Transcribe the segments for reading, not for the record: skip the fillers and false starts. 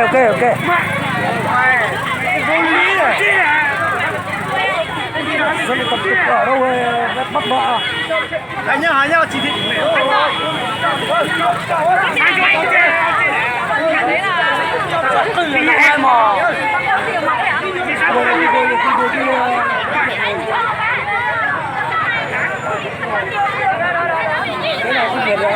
ok ok. Dân tập tục ở đâu bắt vợ. Hai nhau chỉ thị. Em mà. Cái này không được rồi.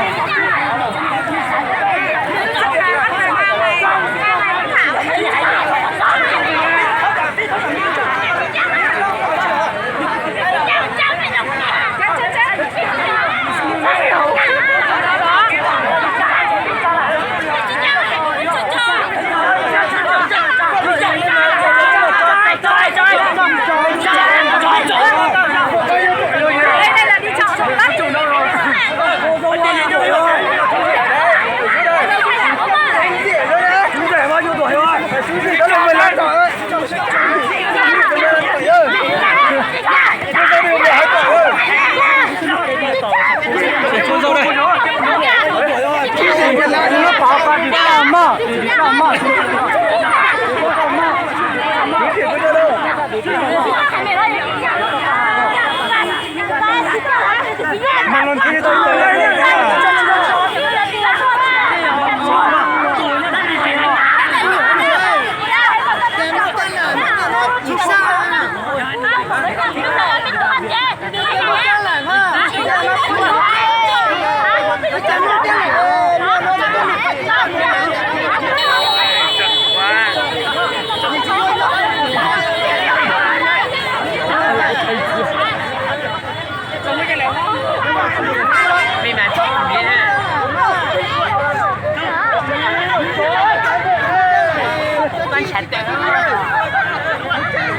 Mang lên kia tôi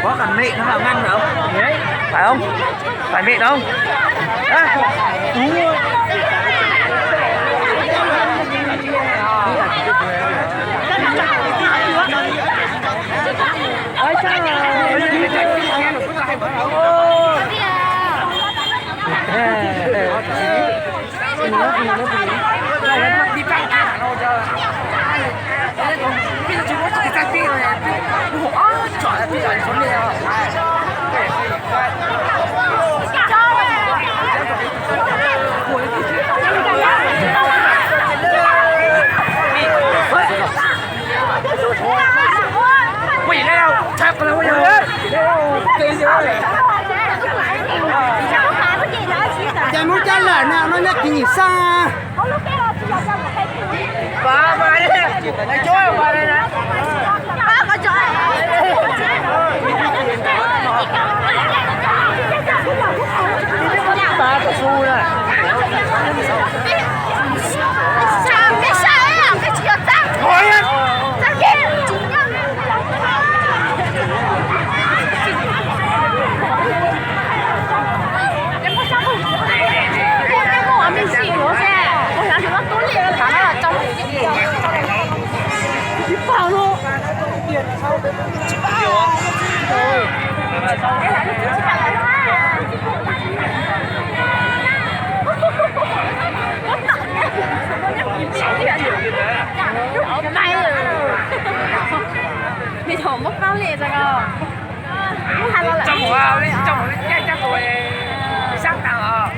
có cần mẹ nó vào ngăn nữa không? Đấy, phải không? Phải mẹ đâu? À, đúng rồi. Quỷ leo, chạp vào bây giờ. Chạy muốn chân lợn nào nó nhắc gì xa. Bà đây nè. Đây chối bà đây nè. Ba có chối. Ba có xu này. Sao cái sao ấy, cái chuyện tăng. Thôi á. Tăng kia. Mình xỉu nữa xe. Ôi nó nó tối liền nó là trong cái bao luôn. Nhiều không? Cái này nó chỉ là你同乜包嚟咋個？係我嚟。trong một đi, trong một đi, chắc rồi sáng tạo à?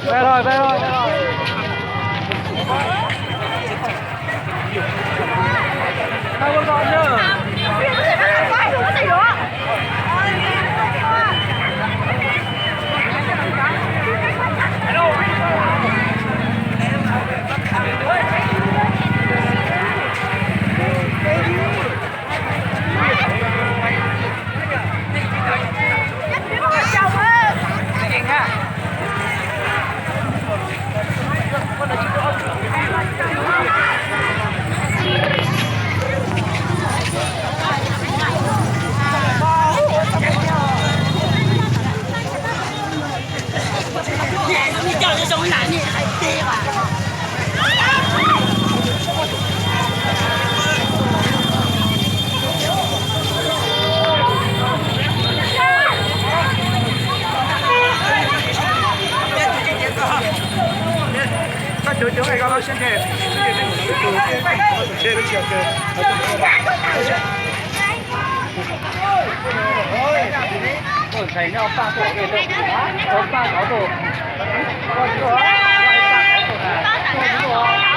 Về rồi, về rồi, về rồi. Hai con gọn nhá. 到现在这个小哥，คนใส่นอกปากตัวเองตัวคนปากเขาตัวคนตัวปากเขาตัว